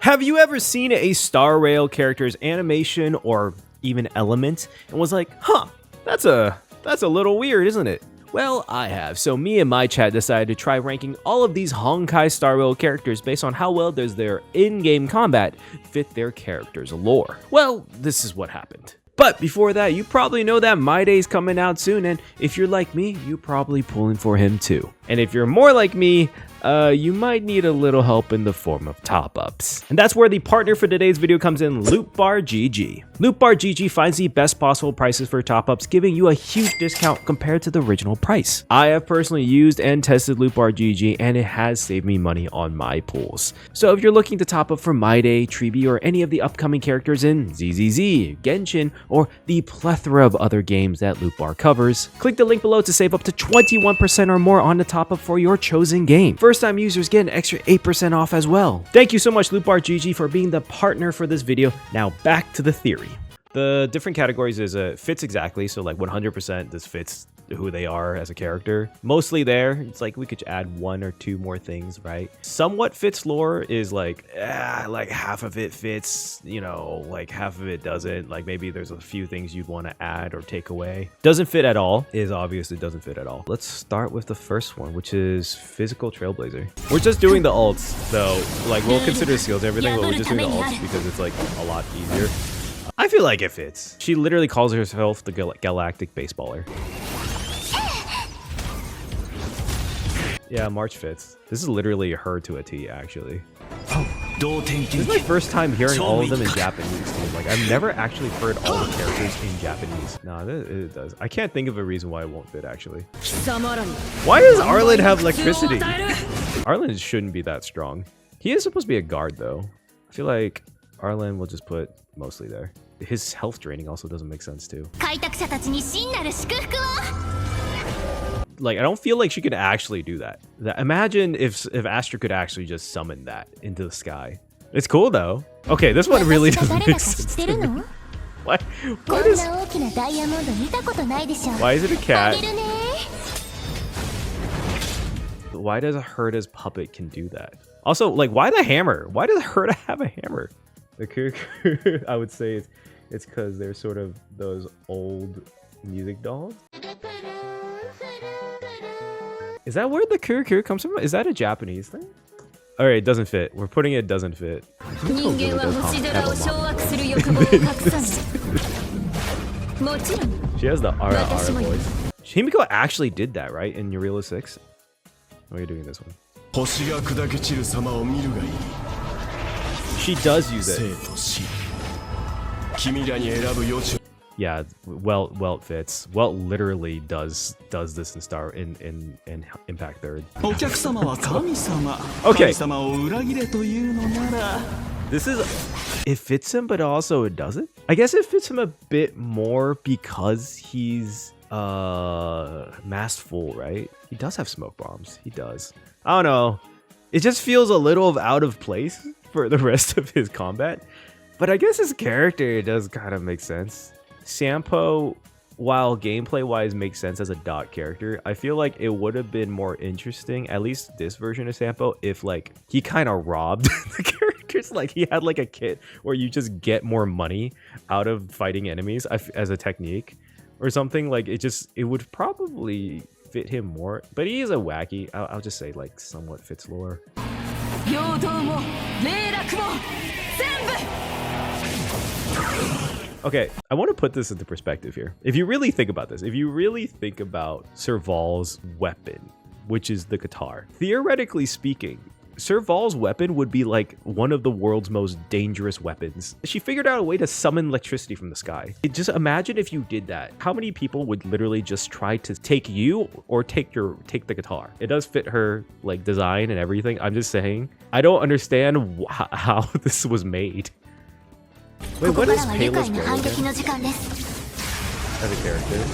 Have you ever seen a Star Rail character's animation or even element and was like, huh, that's a little weird, isn't it? Well, I have. So me and my chat decided to try ranking all of these Honkai Star Rail characters based on how well does their in-game combat fit their character's lore. Well, this is what happened. But before that, you probably know that My Day's coming out soon, and if you're like me, you're probably pulling for him too. And if you're more like me, you might need a little help in the form of top-ups. And that's where the partner for today's video comes in, LootBar GG. LootBar GG finds the best possible prices for top-ups, giving you a huge discount compared to the original price. I have personally used and tested LootBar GG, and it has saved me money on my pools. So if you're looking to top up for My Day, Tribi, or any of the upcoming characters in ZZZ, Genshin, or the plethora of other games that LootBar covers, click the link below to save up to 21% or more on the top-up for your chosen game. First-time users get an extra 8% off as well. Thank you so much, LootBar GG, for being the partner for this video. Now back to the theory. The different categories is fits exactly, so like 100% this fits who they are as a character. Mostly there, it's like we could add one or two more things, right? Somewhat fits lore is like half of it fits, you know, like half of it doesn't. Like maybe there's a few things you'd want to add or take away. Doesn't fit at all is obviously doesn't fit at all. Let's start with the first one, which is physical trailblazer. We're just doing the alts though. Like we'll consider skills and everything, but we're just doing the alts because it's like a lot easier. I feel like it fits. She literally calls herself the galactic baseballer. Yeah, March fits. This is literally her to a T, actually. This is my first time hearing all of them in Japanese, dude. Like, I've never actually heard all the characters in Japanese. Nah, it does. I can't think of a reason why it won't fit, actually. Why does Arlen have electricity? Arlen shouldn't be that strong. He is supposed to be a guard, though. I feel like Arlen will just put mostly there. His health draining also doesn't make sense, too. Like, I don't feel like she could actually do that. Imagine if Astra could actually just summon that into the sky. It's cool, though. Okay, this one really doesn't make sense to me. Why is it a cat? Why does Herta's puppet can do that? Also, like, why the hammer? Why does Herta have a hammer? The Kuku, I would say it's because they're sort of those old music dolls. Is that where the Kuku comes from? Is that a Japanese thing? All right, it doesn't fit. We're putting it doesn't fit. She has the Ara voice. Himiko actually did that, right? In Yurila 6? Oh, you're doing this one. She does use it. Yeah, Welt fits. Welt literally does this in Impact 3rd. Okay. It fits him, but also it doesn't. I guess it fits him a bit more because he's masked right? He does have smoke bombs. He does. I don't know. It just feels a little out of place for the rest of his combat. But I guess his character does kind of make sense. Sampo, while gameplay-wise makes sense as a dot character, I feel like it would have been more interesting, at least this version of Sampo, if like he kind of robbed the characters. Like he had like a kit where you just get more money out of fighting enemies as a technique or something. Like it would probably fit him more. But he is a wacky. I'll just say like somewhat fits lore. Okay, I want to put this into perspective here. If you really think about this, if you really think about Serval's weapon, which is the guitar, theoretically speaking, Serval's weapon would be like one of the world's most dangerous weapons. She figured out a way to summon electricity from the sky. Just imagine if you did that. How many people would literally just try to take you or take the guitar? It does fit her like design and everything. I'm just saying, I don't understand how this was made. Wait, what is Payla's role as a character?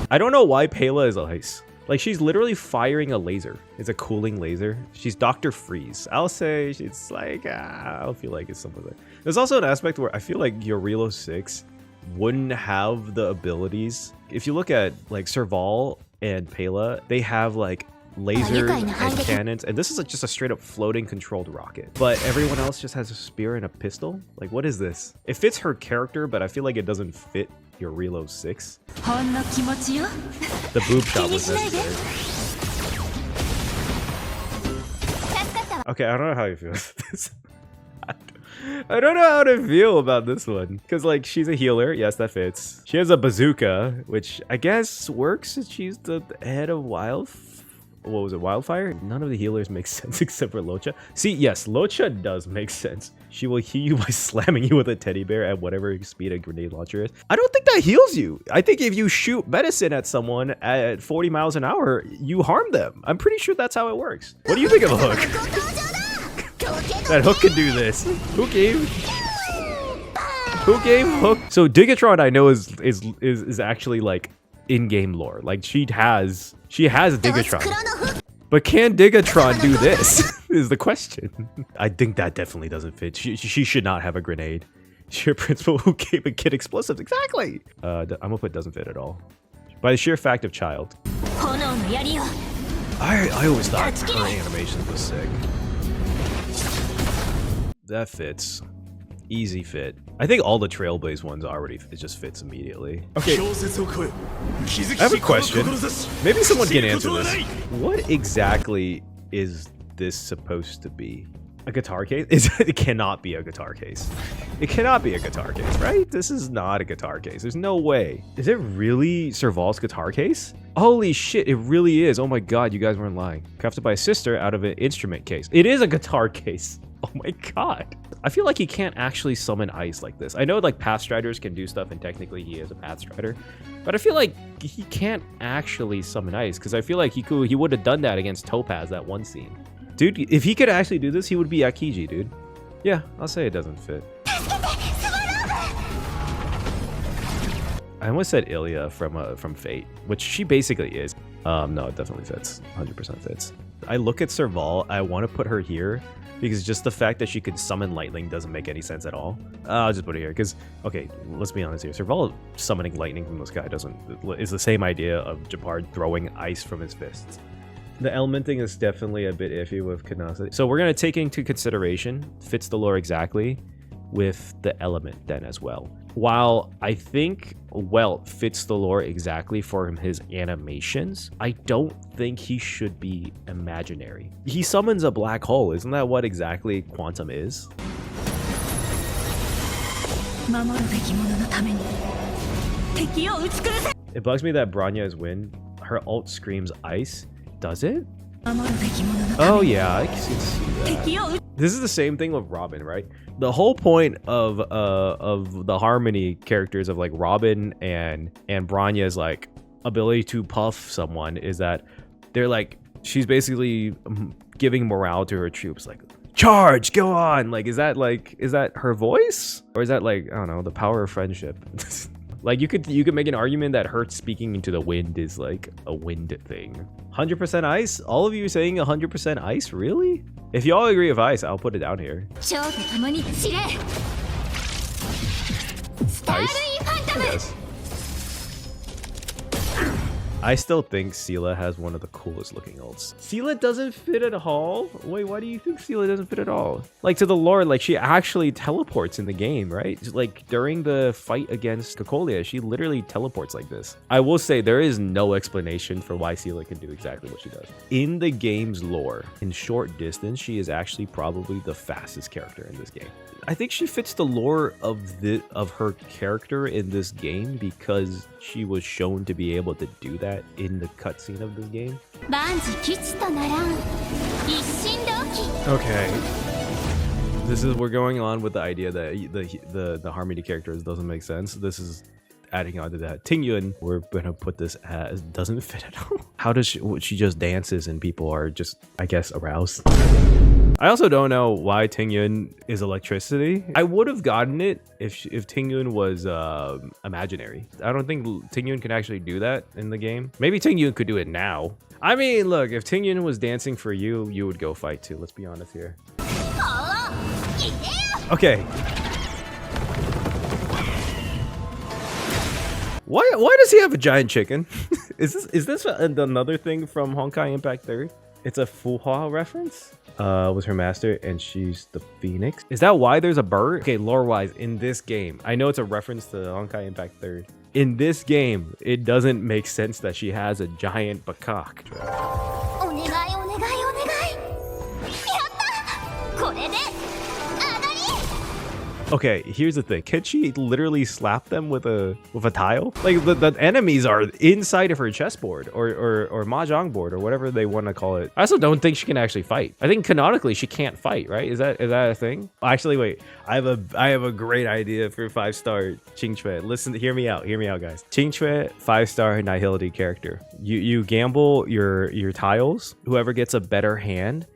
I don't know why Payla is ice. Like, she's literally firing a laser. It's a cooling laser. She's Dr. Freeze. I'll say it's like, I don't feel like it's something like that. There's also an aspect where I feel like Yorilo 6 wouldn't have the abilities. If you look at like Serval and Payla, they have like lasers and cannons, and this is just a straight up floating controlled rocket. But everyone else just has a spear and a pistol? Like, what is this? It fits her character, but I feel like it doesn't fit your Reload 6. The boob shot was necessary. Okay, I don't know how you feel about this. I don't know how to feel about this one. Because, like, she's a healer. Yes, that fits. She has a bazooka, which I guess works since she's the head of Wildfire? None of the healers make sense except for Locha. See, yes, Locha does make sense. She will heal you by slamming you with a teddy bear at whatever speed a grenade launcher is. I don't think that heals you. I think if you shoot medicine at someone at 40 miles an hour, you harm them. I'm pretty sure that's how it works. What do you think of a hook? That hook can do this. Who gave hook? So Digatron, I know is actually like in-game lore. Like she has Digatron. But can Digatron do this? Is the question. I think that definitely doesn't fit. She should not have a grenade. Sheer principal who gave a kid explosives. Exactly. I'm gonna put doesn't fit at all. By the sheer fact of child. I always thought her animations was sick. That fits. Easy fit. I think all the Trailblaze ones already, it just fits immediately. Okay, I have a question. Maybe someone can answer this. What exactly is this supposed to be? A guitar case? It cannot be a guitar case. It cannot be a guitar case, right? This is not a guitar case. There's no way. Is it really Serval's guitar case? Holy shit, it really is. Oh my god, you guys weren't lying. Crafted by a sister out of an instrument case. It is a guitar case. Oh my god. I feel like he can't actually summon ice like this. I know like Path Striders can do stuff and technically he is a Path Strider, but I feel like he can't actually summon ice because I feel like he would have done that against Topaz that one scene. Dude, if he could actually do this, he would be Akiji, dude. Yeah, I'll say it doesn't fit. I almost said Ilya from Fate, which she basically is. No, it definitely fits. 100% fits. I look at Serval, I want to put her here because just the fact that she could summon lightning doesn't make any sense at all. I'll just put it here because, okay, let's be honest here. Serval summoning lightning from the sky is the same idea of Japard throwing ice from his fists. The elementing is definitely a bit iffy with Kanasa. So we're going to take into consideration, fits the lore exactly, with the element then as well. While I think Welt fits the lore exactly for his animations, I don't think he should be imaginary. He summons a black hole. Isn't that what exactly Quantum is? It bugs me that Bronya is wind. Her ult screams ice. Does it? Oh yeah, I can see that. This is the same thing with Robin, right? The whole point of the Harmony characters of like Robin and Bronya's like ability to puff someone is that they're like, she's basically giving morale to her troops, like charge, go on. Like, is that her voice, or is that like, I don't know, the power of friendship? Like you could make an argument that her speaking into the wind is like a wind thing. 100% ice? All of you saying 100% ice? Really? If y'all agree with ice, I'll put it down here. Ice? Yes. I still think Seela has one of the coolest looking ults. Seela doesn't fit at all? Wait, why do you think Seela doesn't fit at all? Like, to the lore, like, she actually teleports in the game, right? Like, during the fight against Cocolia, she literally teleports like this. I will say, there is no explanation for why Seela can do exactly what she does. In the game's lore, in short distance, she is actually probably the fastest character in this game. I think she fits the lore of her character in this game because she was shown to be able to do that in the cutscene of this game. Okay. We're going on with the idea that the Harmony characters doesn't make sense. This is adding on to that. Tingyun, we're gonna put this as doesn't fit at all. How does she just dances and people are just, I guess, aroused? I also don't know why Tingyun is electricity. I would have gotten it if Tingyun was imaginary. I don't think Tingyun can actually do that in the game. Maybe Tingyun could do it now. I mean, look, if Tingyun was dancing for you, you would go fight too. Let's be honest here. Okay. Why does he have a giant chicken? Is this another thing from Honkai Impact 3rd? It's a Fuhua reference? Was her master, and she's the phoenix. Is that why there's a bird? Okay, lore-wise, in this game, I know it's a reference to Honkai Impact 3rd. In this game, it doesn't make sense that she has a giant macaque. Okay, here's the thing. Can she literally slap them with a tile? Like the enemies are inside of her chessboard or mahjong board or whatever they want to call it. I also don't think she can actually fight. I think canonically she can't fight, right? Is that a thing? Actually, wait. I have a great idea for 5-star Qingque. Listen, hear me out, guys. Qingque, 5-star Nihility character. You gamble your tiles. Whoever gets a better hand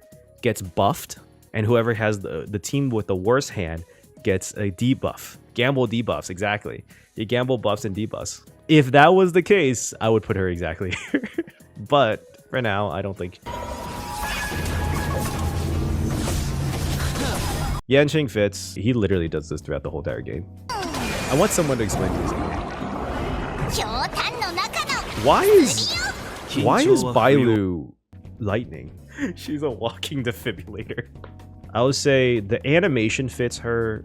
gets buffed, and whoever has the team with the worst hand gets a debuff. Gamble debuffs, exactly. You gamble buffs and debuffs. If that was the case, I would put her exactly here. But for now, I don't think. Yanqing fits. He literally does this throughout the whole entire game. I want someone to explain to me. Why is Bailu lightning? She's a walking defibrillator. I would say the animation fits her.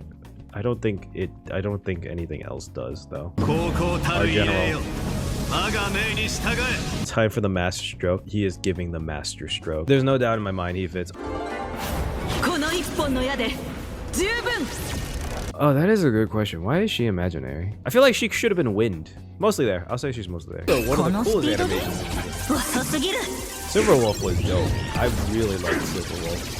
I don't think anything else does though. Our general. Time for the master stroke. He is giving the master stroke. There's no doubt in my mind he fits. Oh, that is a good question. Why is she imaginary? I feel like she should have been wind. Mostly there. I'll say she's mostly there. So one of the coolest animations. Silverwolf was dope. I really liked Silverwolf.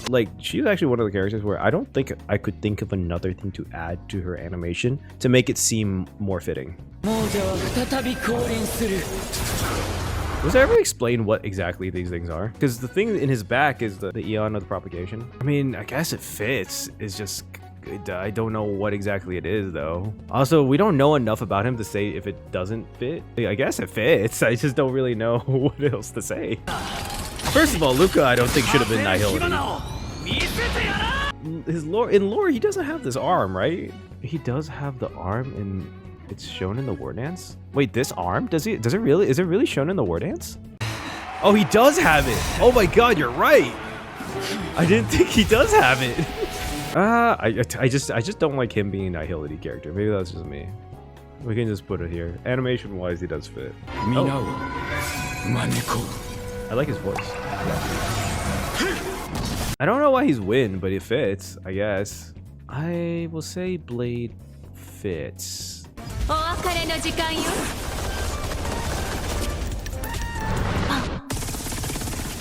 Like, she's actually one of the characters where I don't think I could think of another thing to add to her animation to make it seem more fitting. Was it ever explained what exactly these things are? Because the thing in his back is the Eon of the propagation. I mean, I guess it fits. It's just, I don't know what exactly it is though. Also, we don't know enough about him to say if it doesn't fit. I guess it fits. I just don't really know what else to say. First of all, Luca, I don't think should have been Nihility. In lore, he doesn't have this arm, right? He does have the arm, and it's shown in the war dance. Wait, this arm? Is it really shown in the war dance? Oh, he does have it. Oh my God, you're right. I didn't think he does have it. I just don't like him being a Nihility character. Maybe that's just me. We can just put it here. Animation-wise, he does fit. Oh. I like his voice. I don't know why he's wind, but it fits, I guess. I will say Blade fits.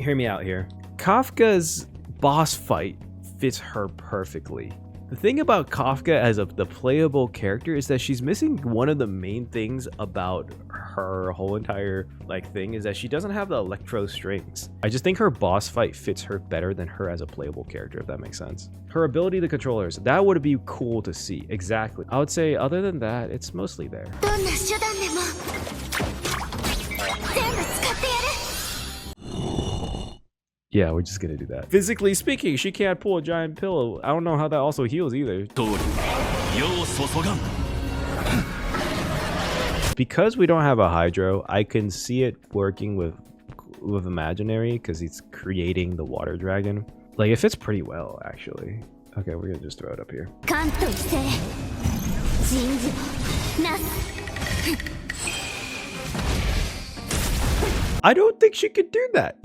Hear me out here. Kafka's boss fight fits her perfectly. The thing about Kafka as the playable character is that she's missing one of the main things about her whole entire thing is that she doesn't have the electro strings. I just think her boss fight fits her better than her as a playable character, if that makes sense. Her ability to controllers, that would be cool to see. Exactly. I would say other than that, it's mostly there. Yeah, we're just gonna do that. Physically speaking, she can't pull a giant pillow. I don't know how that also heals either. Because we don't have a Hydro, I can see it working with Imaginary because he's creating the water dragon. Like, it fits pretty well, actually. Okay, we're gonna just throw it up here. I don't think she could do that.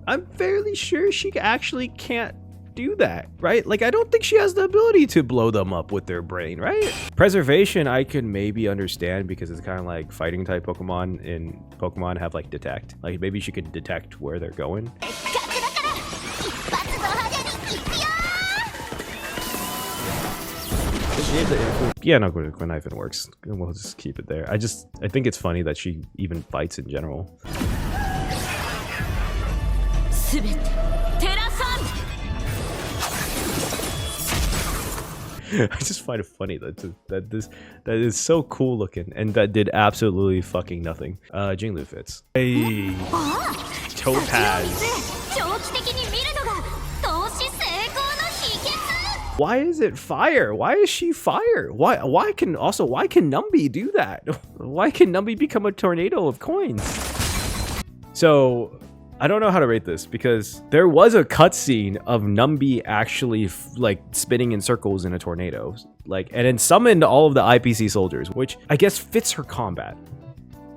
I'm fairly sure she actually can't do that, right? Like, I don't think she has the ability to blow them up with their brain, right? Preservation, I can maybe understand because it's kind of like fighting type Pokemon in Pokemon have like detect. Like, maybe she could detect where they're going. Yeah, no, Knife works. We'll just keep it there. I think it's funny that she even fights in general. I just find it funny that is so cool looking and that did absolutely fucking nothing. Jinglu fits. Hey, Topaz. Why is it fire? Why is she fire? Why can Numby do that? Why can Numby become a tornado of coins? So I don't know how to rate this because there was a cutscene of Numby actually like spinning in circles in a tornado, like, and then summoned all of the IPC soldiers, which I guess fits her combat.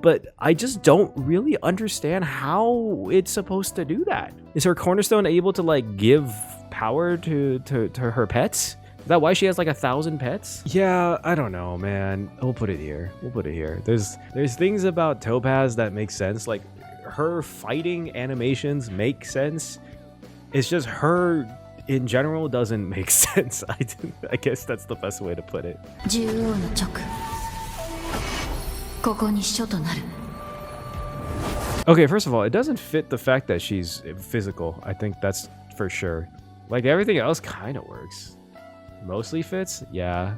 But I just don't really understand how it's supposed to do that. Is her cornerstone able to like give power to her pets? Is that why she has like 1,000 pets? Yeah, I don't know, man. We'll put it here. We'll put it here. There's things about Topaz that make sense. Like her fighting animations make sense. It's just her in general doesn't make sense. I guess that's the best way to put it. Okay, first of all, it doesn't fit the fact that she's physical. I think that's for sure. Like everything else kind of works. Mostly fits, yeah.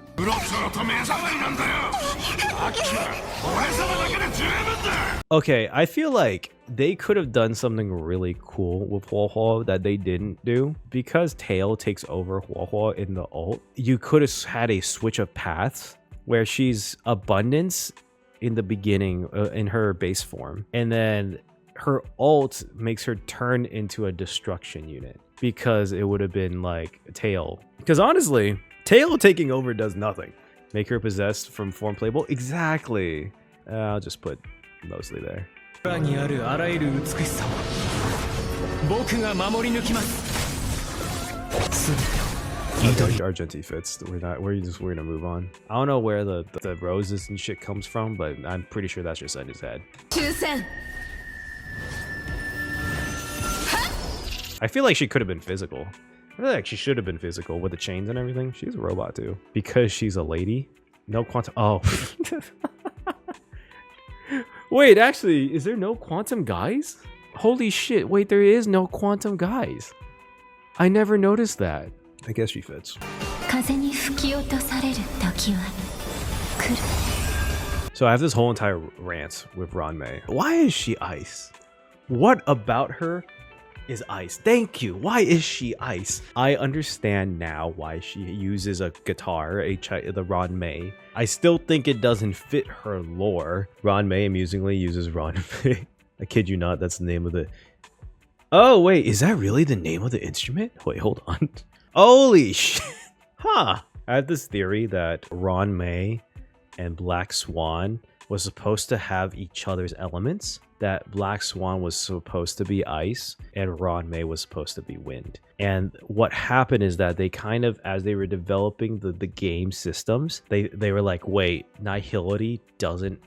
Okay, I feel like they could have done something really cool with Huohuo that they didn't do. Because Tail takes over Huohuo in the ult, you could have had a switch of paths where she's abundance in the beginning in her base form, and then her ult makes her turn into a destruction unit, because it would have been like Tail. Because honestly, Tail taking over does nothing. Make her possessed from form playable? Exactly. I'll just put mostly there. Argenti fits. We're gonna move on. I don't know where the roses and shit comes from, but I'm pretty sure that's just on his head. I feel like she could have been physical. I feel like she should have been physical with the chains and everything. She's a robot too. Because she's a lady. No quantum. Oh. Wait, actually, is there no quantum guys? Holy shit. Wait, there is no quantum guys. I never noticed that. I guess she fits. So I have this whole entire rant with Ranmei. Why is she ice? What about her is ice? Thank you. Why is she ice? I understand now why she uses a guitar, the Ranmei. I still think it doesn't fit her lore. Ranmei amusingly uses Ranmei. I kid you not, that's the name of the... Oh, wait, is that really the name of the instrument? Wait, hold on. Holy shit. Huh. I have this theory that Ranmei and Black Swan was supposed to have each other's elements. That Black Swan was supposed to be ice and Ranmei was supposed to be wind. And what happened is that they kind of, as they were developing the game systems, they were like, wait, Nihility doesn't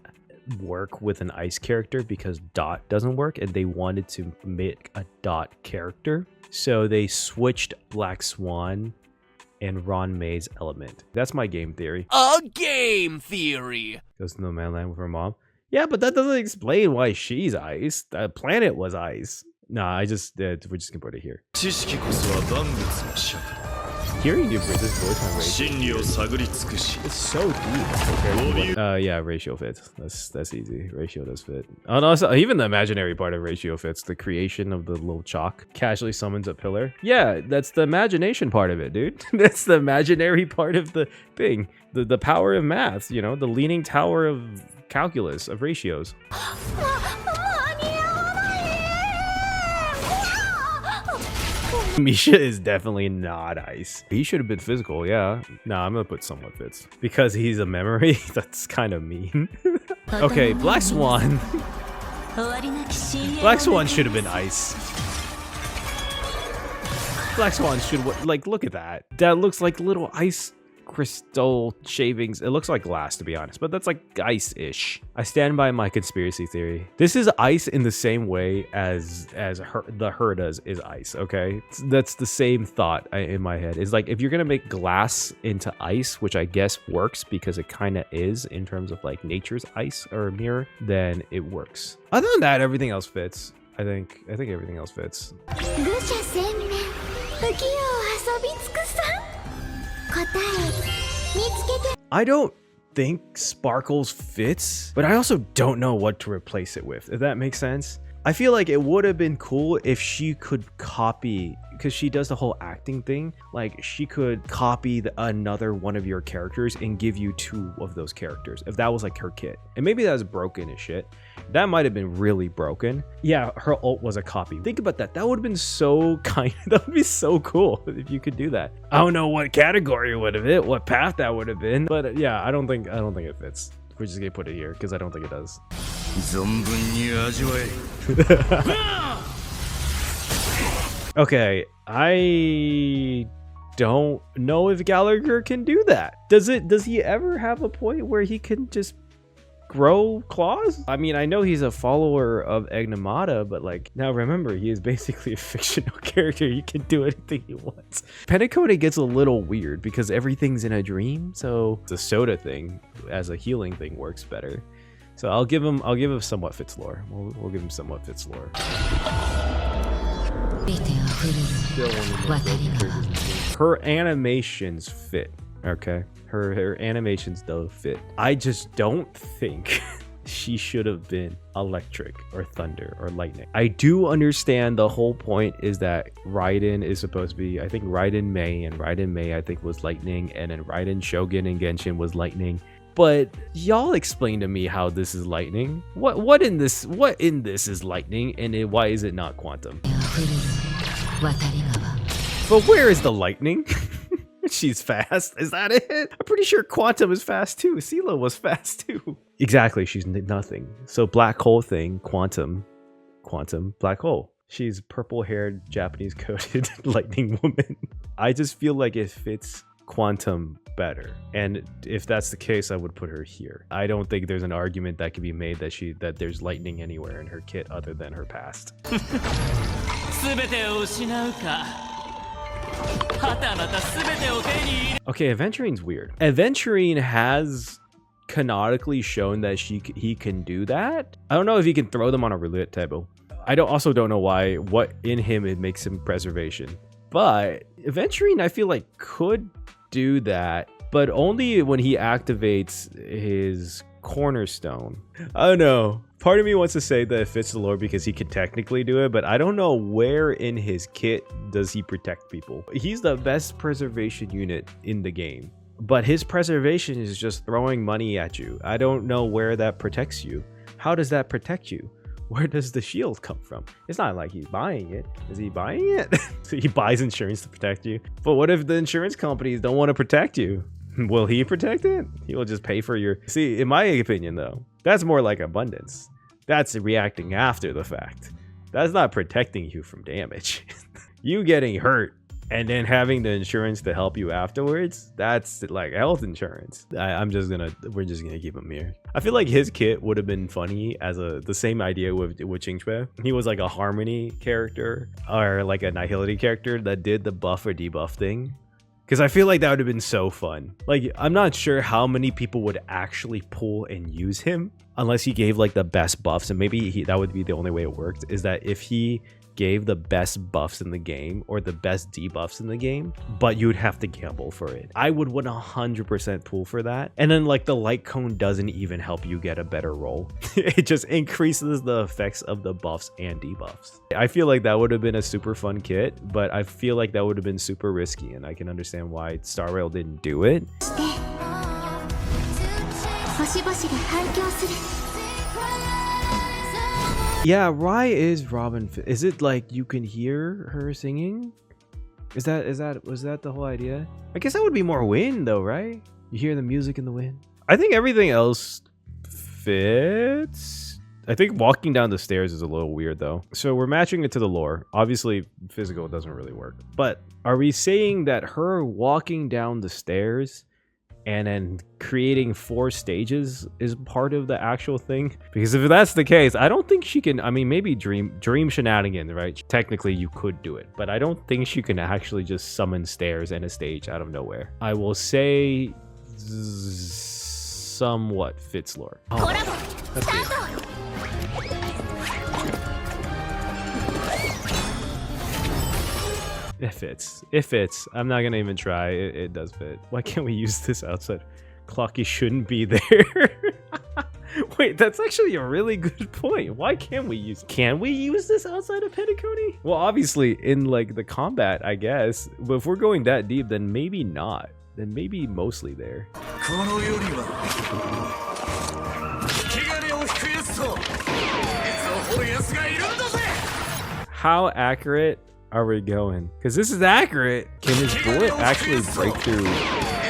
work with an ice character because Dot doesn't work, and they wanted to make a Dot character. So they switched Black Swan and Ranmei's element. That's my game theory. A game theory! Goes to no man's land with her mom. Yeah, but that doesn't explain why she's ice. The planet was ice. Nah, we're just gonna put it here. Hearing your British voice on ratio. It's so deep. Yeah, ratio fits. That's easy. Ratio does fit. Oh no, so even the imaginary part of ratio fits. The creation of the little chalk casually summons a pillar. Yeah, that's the imagination part of it, dude. That's the imaginary part of the thing. The power of math, you know, the leaning tower of calculus, of ratios. Misha is definitely not ice. He should have been physical, yeah. Nah, I'm gonna put somewhat fits. Because he's a memory? That's kind of mean. Okay, Black Swan. Black Swan should have been ice. Black Swan should, like, look at that. That looks like little ice crystal shavings. It looks like glass, to be honest, but that's like ice-ish. I stand by my conspiracy theory. This is ice in the same way as the Herdas is ice, okay? That's the same thought in my head. It's like, if you're gonna make glass into ice, which I guess works because it kind of is in terms of like nature's ice or a mirror, then it works. Other than that, everything else fits. I think everything else fits. I don't think Sparkles fits, but I also don't know what to replace it with, if that makes sense. I feel like it would have been cool if she could copy because she does the whole acting thing. Like, she could copy another one of your characters and give you 2 of those characters if that was like her kit. And maybe that was broken as shit. That might have been really broken. Yeah, her ult was a copy. Think about that. That would have been so that would be so cool if you could do that. I don't know what category it would have been, what path that would have been, but yeah, I don't think it fits. We're just gonna put it here because I don't think it does. Okay, I don't know if Gallagher can do that. Does he ever have a point where he can just grow claws? I mean, I know he's a follower of Egnomata, but like, now remember, he is basically a fictional character. He can do anything he wants. Penacode gets a little weird because everything's in a dream, so the soda thing as a healing thing works better. So I'll give him somewhat fits lore. We'll give him somewhat fits lore. Her animations fit. Okay, her animations do fit. I just don't think she should have been electric or thunder or lightning. I do understand the whole point is that Raiden is supposed to be, I think Raiden Mei, and Raiden Mei I think was lightning, and then Raiden Shogun and Genshin was lightning. But y'all explain to me how this is lightning. What in this is lightning, and why is it not quantum? But where is the lightning? She's fast. Is that it? I'm pretty sure Quantum is fast too. Sela was fast too. Exactly. She's nothing. So black hole thing, quantum, black hole. She's purple-haired, Japanese-coated lightning woman. I just feel like it fits Quantum better. And if that's the case, I would put her here. I don't think there's an argument that can be made that there's lightning anywhere in her kit other than her past. Okay, Aventurine's weird. Aventurine has canonically shown that he can do that. I don't know if he can throw them on a roulette table. I also don't know what in him it makes him preservation. But Aventurine, I feel like, could do that, but only when he activates his cornerstone. I don't know. Part of me wants to say that it fits the lore because he can technically do it, but I don't know where in his kit does he protect people. He's the best preservation unit in the game, but his preservation is just throwing money at you. I don't know where that protects you. How does that protect you? Where does the shield come from? It's not like he's buying it. Is he buying it? So he buys insurance to protect you. But what if the insurance companies don't want to protect you? Will he protect it? He will just pay for your... See, in my opinion, though, that's more like abundance. That's reacting after the fact. That's not protecting you from damage. You getting hurt and then having the insurance to help you afterwards, that's like health insurance. We're just gonna keep him here. I feel like his kit would have been funny as the same idea with Qingque. He was like a harmony character or like a nihility character that did the buff or debuff thing. Because I feel like that would have been so fun. Like, I'm not sure how many people would actually pull and use him unless he gave like the best buffs. And maybe that would be the only way it worked, is that if he gave the best buffs in the game or the best debuffs in the game, but you'd have to gamble for it. I would 100% pull for that. And then like the light cone doesn't even help you get a better roll. It just increases the effects of the buffs and debuffs. I feel like that would have been a super fun kit, but I feel like that would have been super risky, and I can understand why Star Rail didn't do it. Yeah, Rai is Robin. Is it like you can hear her singing? Was that the whole idea? I guess that would be more wind though, right? You hear the music in the wind. I think everything else fits. I think walking down the stairs is a little weird though. So we're matching it to the lore. Obviously physical doesn't really work. But are we saying that her walking down the stairs and then creating 4 stages is part of the actual thing? Because if that's the case, I don't think she can. I mean, maybe dream shenanigans, right? Technically you could do it, but I don't think she can actually just summon stairs and a stage out of nowhere. I will say somewhat fits lore. It fits. It fits. I'm not gonna even try. It does fit. Why can't we use this outside? Clocky shouldn't be there. Wait, that's actually a really good point. Why can't we use? Can we use this outside of Petticone? Well, obviously in like the combat, I guess. But if we're going that deep, then maybe not. Then maybe mostly there. How accurate are we going? Because this is accurate. Can his bullet actually break through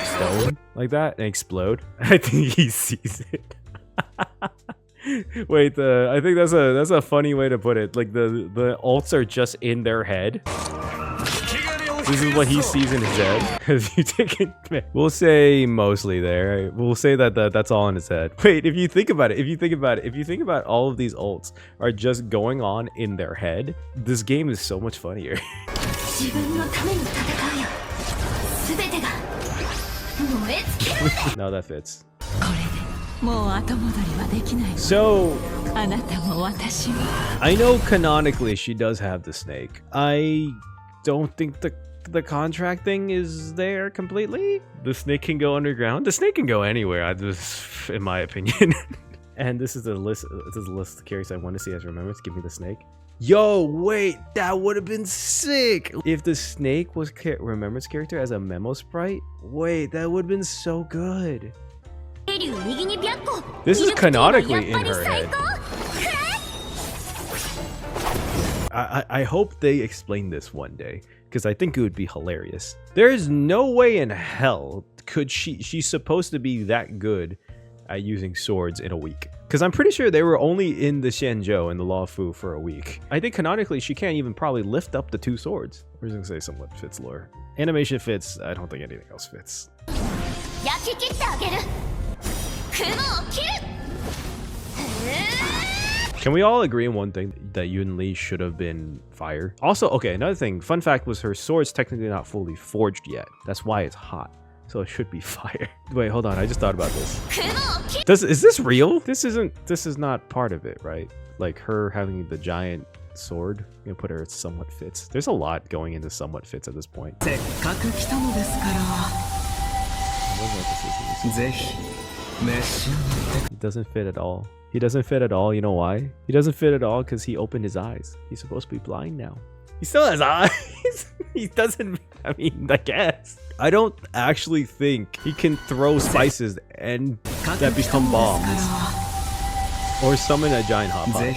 stone like that and explode? I think he sees it. Wait, I think that's a funny way to put it. Like the ults are just in their head. This is what he sees in his head. If you take it, we'll say mostly there. Right? We'll say that's all in his head. Wait, if you think about it, if you think about all of these ults are just going on in their head, this game is so much funnier. No, that fits. So, I know canonically she does have the snake. I don't think the contract thing is there completely. The snake can go underground. The snake can go anywhere, in my opinion. And this is the list. This is the list of characters I want to see as remembrance. Give me the snake. Yo, wait, that would have been sick if the snake was remembrance character as a memo sprite. Wait, that would have been so good. This is canonically in her head. I hope they explain this one day, because I think it would be hilarious. There is no way in hell could she's supposed to be that good at using swords in a week. Because I'm pretty sure they were only in the Xianzhou and the Law Fu for a week. I think canonically she can't even probably lift up the 2 swords. We're just gonna say somewhat fits lore. Animation fits, I don't think anything else fits. Can we all agree on one thing, that Yun Li should have been fire? Also, okay, another thing, fun fact was her sword's technically not fully forged yet. That's why it's hot. So it should be fire. Wait, hold on, I just thought about this. Is this real? This is not part of it, right? Like her having the giant sword, I'm gonna put her at somewhat fits. There's a lot going into somewhat fits at this point. It doesn't fit at all. He doesn't fit at all. You know why? He doesn't fit at all because he opened his eyes. He's supposed to be blind now. He still has eyes. He doesn't. I mean, I guess. I don't actually think he can throw spices and that become bombs or summon a giant hot pot.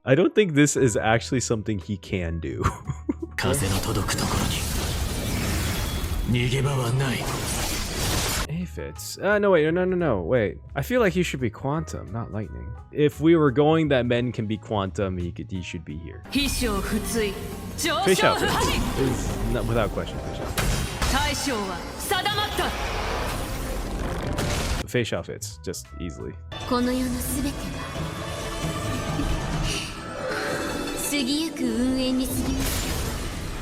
I don't think this is actually something he can do. He fits. No, wait, no, wait. I feel like he should be quantum, not lightning. If we were going that men can be quantum, he should be here. Fish out fits. Is not, without question, fish out fits. Fish out fits, just easily.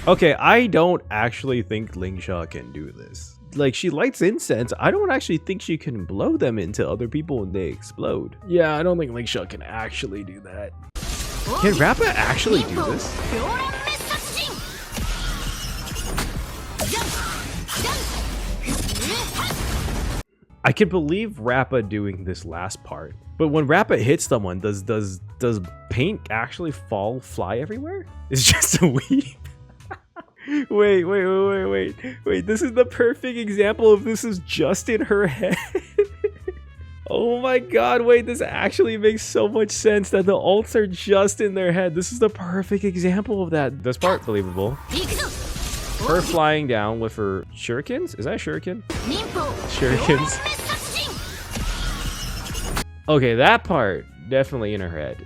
Okay, I don't actually think Lingsha can do this. Like, she lights incense. I don't actually think she can blow them into other people when they explode. Yeah, I don't think Lingsha can actually do that. Can Rappa actually do this? I can believe Rappa doing this last part. But when Rappa hits someone, does paint actually fly everywhere? It's just a weave. Wait. This is the perfect example of this is just in her head. Oh my god, wait, this actually makes so much sense that the ults are just in their head. This is the perfect example of that. This part, believable. Her flying down with her shurikens? Is that a shuriken? Shurikens. Okay, that part, definitely in her head.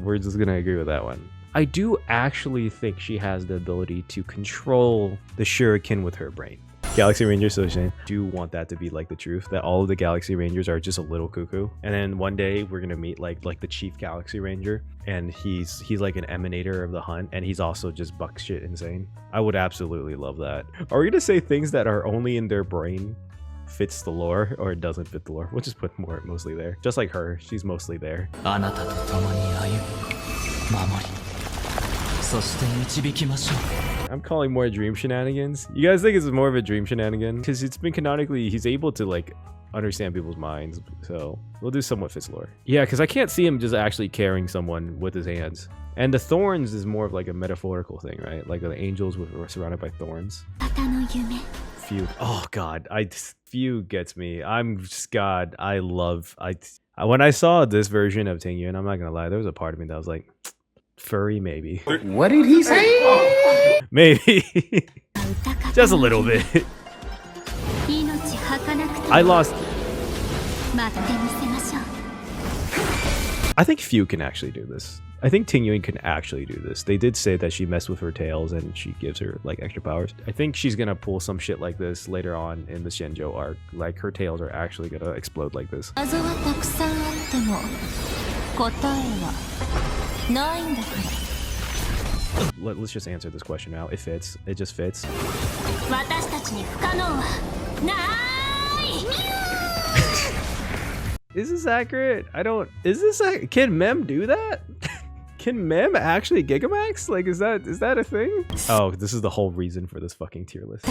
We're just gonna agree with that one. I do actually think she has the ability to control the shuriken with her brain. Galaxy Ranger Sojin. Do want that to be like the truth, that all of the Galaxy Rangers are just a little cuckoo. And then one day we're gonna meet like the chief Galaxy Ranger, and he's like an emanator of the hunt, and he's also just buck shit insane. I would absolutely love that. Are we gonna say things that are only in their brain fits the lore, or it doesn't fit the lore? We'll just put mostly there. Just like her, she's mostly there. I'm calling more dream shenanigans. You guys think it's more of a dream shenanigan? Because it's been canonically, he's able to like understand people's minds. So we'll do somewhat fits lore. Yeah, because I can't see him just actually carrying someone with his hands. And the thorns is more of like a metaphorical thing, right? Like the angels were surrounded by thorns. Few. Oh God, few gets me. I'm just God. When I saw this version of Tingyun, I'm not gonna lie, there was a part of me that was like, furry maybe. What did he say? Maybe. Just a little bit. I lost. I think Few can actually do this. I think Tingyun can actually do this. They did say that she messed with her tails and she gives her like extra powers. I think she's gonna pull some shit like this later on in the Shenjo arc. Like her tails are actually gonna explode like this. Let's just answer this question now. It fits. It just fits. Is this accurate? Can Mem do that? Can Mem actually Gigamax? Like, is that a thing? Oh, this is the whole reason for this fucking tier list.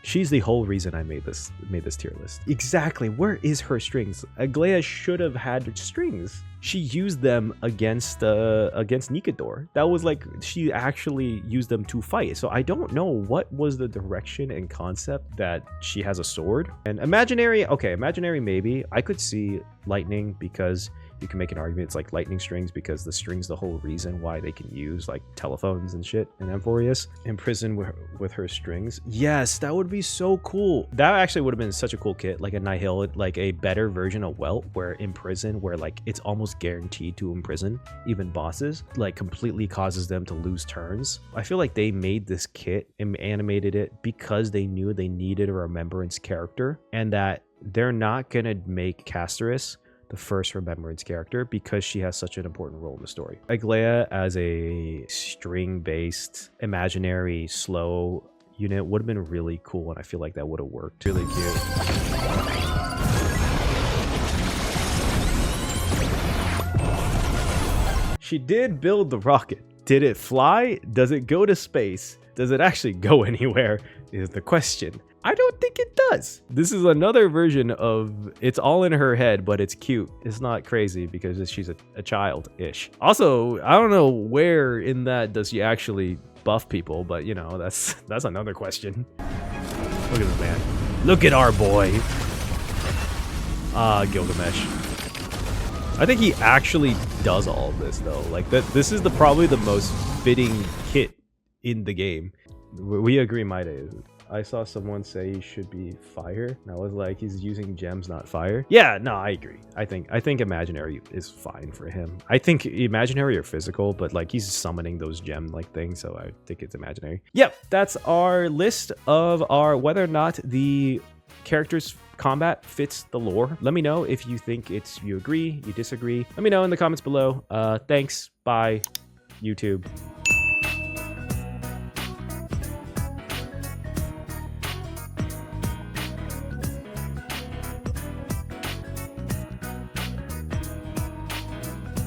She's the whole reason I made this tier list. Exactly. Where is her strings? Aglaia should have had strings. She used them against Nikador. That was like, she actually used them to fight. So I don't know what was the direction and concept that she has a sword. And imaginary, okay, imaginary maybe. I could see lightning because you can make an argument it's like lightning strings because the string's the whole reason why they can use like telephones and shit in Amphorius. Imprison with her strings. Yes, that would be so cool. That actually would have been such a cool kit, like a Nihil, like a better version of Welt, where imprison, where like it's almost guaranteed to imprison even bosses, like completely causes them to lose turns. I feel like they made this kit and animated it because they knew they needed a remembrance character and that they're not gonna make Casterus the first remembrance character because she has such an important role in the story. Aglaia as a string-based imaginary slow unit would have been really cool, and I feel like that would have worked. Really cute. She did build the rocket. Did it fly? Does it go to space? Does it actually go anywhere? Is the question. I don't think it does. This is another version of it's all in her head, but it's cute. It's not crazy because she's a child-ish. Also, I don't know where in that does she actually buff people, but you know, that's another question. Look at this man. Look at our boy. Gilgamesh. I think he actually does all of this though. Like this is probably the most fitting kit in the game. We agree, Maide. I saw someone say he should be fire, and I was like, he's using gems, not fire. Yeah, no, I agree. I think imaginary is fine for him. I think imaginary or physical, but like he's summoning those gem like things, so I think it's imaginary. Yep, that's our list of our whether or not the characters combat fits the lore. Let me know if you think you agree, you disagree. Let me know in the comments below. Thanks. Bye, YouTube.